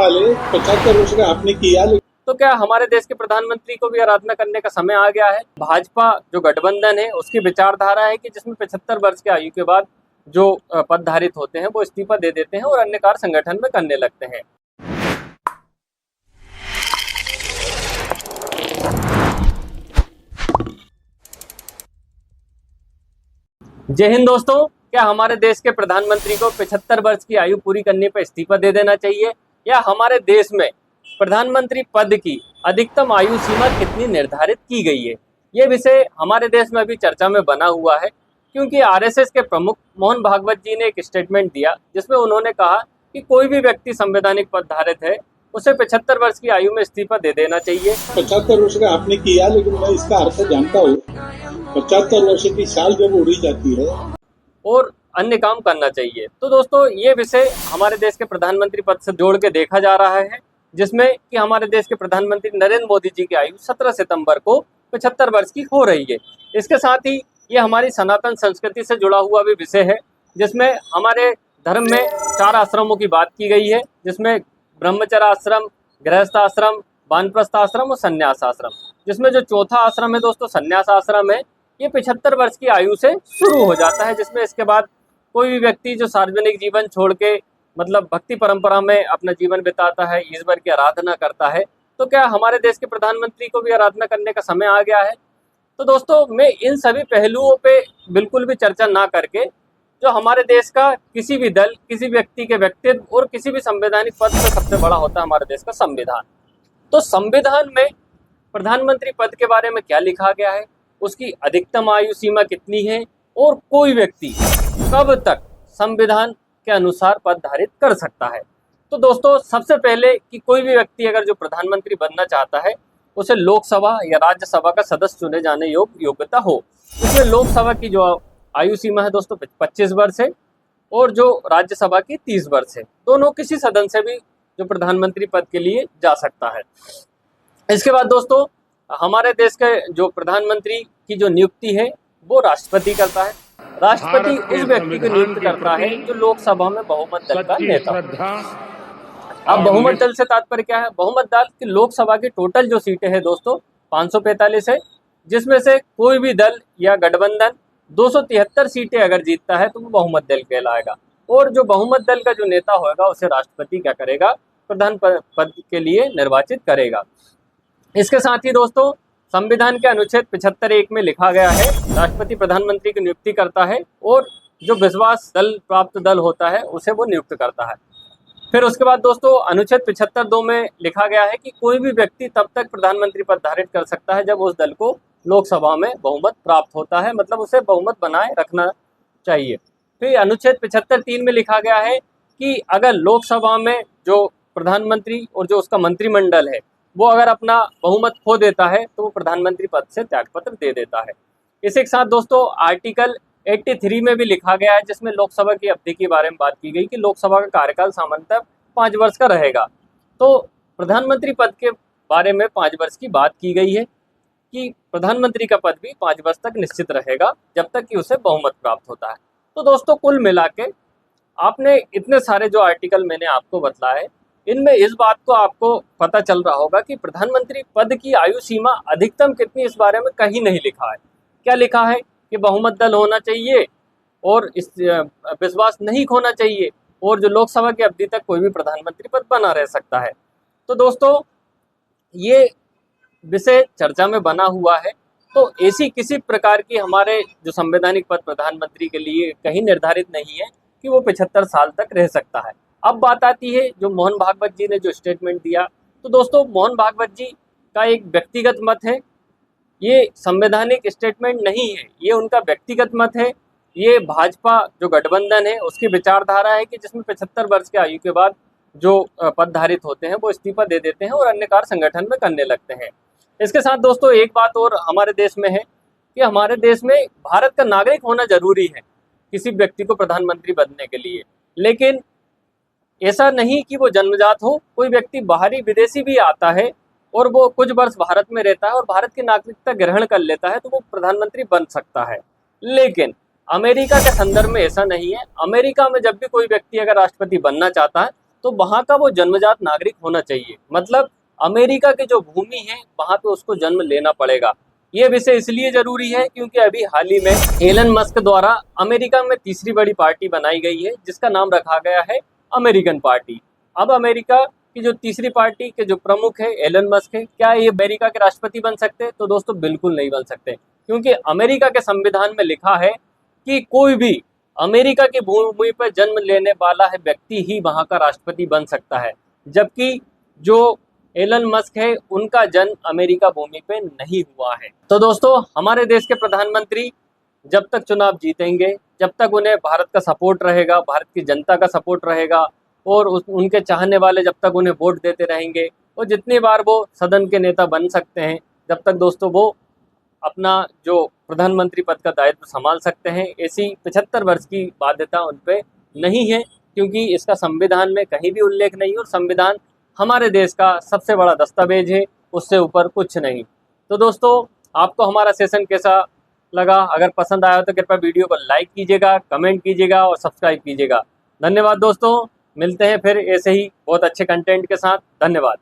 वाले 75 वर्ष का आपने किया। तो क्या हमारे देश के प्रधानमंत्री को भी आराधना करने का समय आ गया है? भाजपा जो गठबंधन है उसकी विचारधारा है कि जिसमें 75 वर्ष की आयु के बाद जो पद धारित होते हैं वो इस्तीफा दे देते हैं और अन्य कार्य संगठन में करने लगते हैं। जय हिंद दोस्तों, क्या हमारे देश के प्रधानमंत्री को 75 वर्ष की आयु पूरी करने पर इस्तीफा दे देना चाहिए, या हमारे देश में प्रधानमंत्री पद की अधिकतम आयु सीमा कितनी निर्धारित की गई है? ये विषय हमारे देश में अभी चर्चा में बना हुआ है, क्योंकि आरएसएस के प्रमुख मोहन भागवत जी ने एक स्टेटमेंट दिया जिसमें उन्होंने कहा कि कोई भी व्यक्ति संवैधानिक पद धारित है उसे 75 वर्ष की आयु में इस्तीफा दे देना चाहिए। 75 वर्ष का आपने किया, लेकिन मैं इसका अर्थ जानता हूँ। 75 वर्ष की साल जब उड़ी जाती है और अन्य काम करना चाहिए। तो दोस्तों, ये विषय हमारे देश के प्रधानमंत्री पद से जोड़ के देखा जा रहा है, जिसमें कि हमारे देश के प्रधानमंत्री नरेंद्र मोदी जी की आयु 17 सितंबर को 75 वर्ष की हो रही है। इसके साथ ही ये हमारी सनातन संस्कृति से जुड़ा हुआ भी विषय है, जिसमें हमारे धर्म में 4 आश्रमों की बात की गई है, जिसमें ब्रह्मचर्य आश्रम, गृहस्थ आश्रम, वानप्रस्थ आश्रम और संन्यास आश्रम। जिसमें जो चौथा आश्रम है दोस्तों, संन्यास आश्रम है, ये 75 वर्ष की आयु से शुरू हो जाता है, जिसमें इसके बाद कोई भी व्यक्ति जो सार्वजनिक जीवन छोड़ के मतलब भक्ति परंपरा में अपना जीवन बिताता है, ईश्वर की आराधना करता है। तो क्या हमारे देश के प्रधानमंत्री को भी आराधना करने का समय आ गया है? तो दोस्तों, मैं इन सभी पहलुओं पे बिल्कुल भी चर्चा ना करके जो हमारे देश का किसी भी दल, किसी व्यक्ति के व्यक्तित्व और किसी भी संवैधानिक पद से सबसे बड़ा होता है हमारे देश का संविधान। तो संविधान में प्रधानमंत्री पद के बारे में क्या लिखा गया है, उसकी अधिकतम आयु सीमा कितनी है और कोई व्यक्ति कब तक संविधान के अनुसार पद धारित कर सकता है। तो दोस्तों, सबसे पहले कि कोई भी व्यक्ति अगर जो प्रधानमंत्री बनना चाहता है उसे लोकसभा या राज्यसभा का सदस्य चुने जाने योग्यता हो। इसमें लोकसभा की जो आयु सीमा है दोस्तों 25 वर्ष है और जो राज्यसभा की 30 वर्ष है। दोनों किसी सदन से भी जो प्रधानमंत्री पद के लिए जा सकता है। इसके बाद दोस्तों, हमारे देश के जो प्रधानमंत्री की जो नियुक्ति है वो राष्ट्रपति करता है। राष्ट्रपति उस व्यक्ति को नियुक्त करता है जो लोकसभा में बहुमत दल का नेता। अब बहुमत दल से तात्पर्य क्या है? बहुमत दल की लोकसभा की टोटल जो सीटें हैं दोस्तों 545 है, जिसमें से कोई भी दल या गठबंधन 273 सीटें अगर जीतता है तो वो बहुमत दल कहलाएगा। और जो बहुमत दल का जो नेता होगा उसे राष्ट्रपति क्या करेगा? प्रधान पद के लिए निर्वाचित करेगा। इसके साथ ही दोस्तों, संविधान के अनुच्छेद 75(1) में लिखा गया है राष्ट्रपति प्रधानमंत्री की नियुक्ति करता है और जो विश्वास दल प्राप्त दल होता है उसे वो नियुक्त करता है। फिर उसके बाद दोस्तों, अनुच्छेद 75(2) में लिखा गया है कि कोई भी व्यक्ति तब तक प्रधानमंत्री पद धारित कर सकता है जब उस दल को लोकसभा में बहुमत प्राप्त होता है, मतलब उसे बहुमत बनाए रखना चाहिए। फिर अनुच्छेद 75(3) में लिखा गया है कि अगर लोकसभा में जो प्रधानमंत्री और जो उसका मंत्रिमंडल है वो अगर अपना बहुमत खो देता है तो वो प्रधानमंत्री पद से त्यागपत्र दे देता है। इसी के साथ दोस्तों, आर्टिकल 83 में भी लिखा गया है, जिसमें लोकसभा की अवधि के बारे में बात की गई कि लोकसभा का कार्यकाल सामान्यतः 5 वर्ष का रहेगा। तो प्रधानमंत्री पद के बारे में 5 वर्ष की बात की गई है कि प्रधानमंत्री का पद भी 5 वर्ष तक निश्चित रहेगा जब तक कि उसे बहुमत प्राप्त होता है। तो दोस्तों, कुल मिला के आपने इतने सारे जो आर्टिकल मैंने आपको बतलाए, इनमें इस बात को आपको पता चल रहा होगा कि प्रधानमंत्री पद की आयु सीमा अधिकतम कितनी, इस बारे में कहीं नहीं लिखा है। क्या लिखा है कि बहुमत दल होना चाहिए और इस विश्वास नहीं खोना चाहिए और जो लोकसभा की अवधि तक कोई भी प्रधानमंत्री पद बना रह सकता है। तो दोस्तों, ये विषय चर्चा में बना हुआ है। तो ऐसी किसी प्रकार की हमारे जो संवैधानिक पद प्रधानमंत्री के लिए कहीं निर्धारित नहीं है कि वो 75 साल तक रह सकता है। अब बात आती है जो मोहन भागवत जी ने जो स्टेटमेंट दिया। तो दोस्तों, मोहन भागवत जी का एक व्यक्तिगत मत है, ये संवैधानिक स्टेटमेंट नहीं है, ये उनका व्यक्तिगत मत है। ये भाजपा जो गठबंधन है उसकी विचारधारा है कि जिसमें 75 वर्ष की आयु के बाद जो पद धारित होते हैं वो इस्तीफा दे देते हैं और अन्य कार्य संगठन में करने लगते हैं। इसके साथ दोस्तों, एक बात और हमारे देश में है कि हमारे देश में भारत का नागरिक होना जरूरी है किसी व्यक्ति को प्रधानमंत्री बनने के लिए, लेकिन ऐसा नहीं कि वो जन्मजात हो। कोई व्यक्ति बाहरी विदेशी भी आता है और वो कुछ वर्ष भारत में रहता है और भारत की नागरिकता ग्रहण कर लेता है तो वो प्रधानमंत्री बन सकता है। लेकिन अमेरिका के संदर्भ में ऐसा नहीं है। अमेरिका में जब भी कोई व्यक्ति अगर राष्ट्रपति बनना चाहता है तो वहाँ का वो जन्मजात नागरिक होना चाहिए। मतलब अमेरिका की जो भूमि है वहाँ पे उसको जन्म लेना पड़ेगा। ये विषय इसलिए जरूरी है क्योंकि अभी हाल ही में एलन मस्क द्वारा अमेरिका में तीसरी बड़ी पार्टी बनाई गई है जिसका नाम रखा गया है अमेरिकन पार्टी। अब अमेरिका की जो तीसरी पार्टी के जो प्रमुख है एलन मस्क है, क्या ये अमेरिका के राष्ट्रपति बन सकते हैं? तो दोस्तों बिल्कुल नहीं बन सकते, क्योंकि अमेरिका के संविधान में लिखा है कि कोई भी अमेरिका की भूमि पर जन्म लेने वाला है व्यक्ति ही वहां का राष्ट्रपति बन सकता है। जबकि जो एलन मस्क है उनका जन्म अमेरिका भूमि पे नहीं हुआ है। तो दोस्तों हमारे देश के प्रधानमंत्री जब तक चुनाव जीतेंगे, जब तक उन्हें भारत का सपोर्ट रहेगा, भारत की जनता का सपोर्ट रहेगा और उनके चाहने वाले जब तक उन्हें वोट देते रहेंगे और जितनी बार वो सदन के नेता बन सकते हैं, जब तक दोस्तों वो अपना जो प्रधानमंत्री पद का दायित्व संभाल सकते हैं, ऐसी 75 वर्ष की बाध्यता उन पर नहीं है, क्योंकि इसका संविधान में कहीं भी उल्लेख नहीं और संविधान हमारे देश का सबसे बड़ा दस्तावेज है, उससे ऊपर कुछ नहीं। तो दोस्तों आपको हमारा सेशन कैसा लगा? अगर पसंद आया तो कृपया वीडियो को लाइक कीजिएगा, कमेंट कीजिएगा और सब्सक्राइब कीजिएगा। धन्यवाद दोस्तों, मिलते हैं फिर ऐसे ही बहुत अच्छे कंटेंट के साथ। धन्यवाद।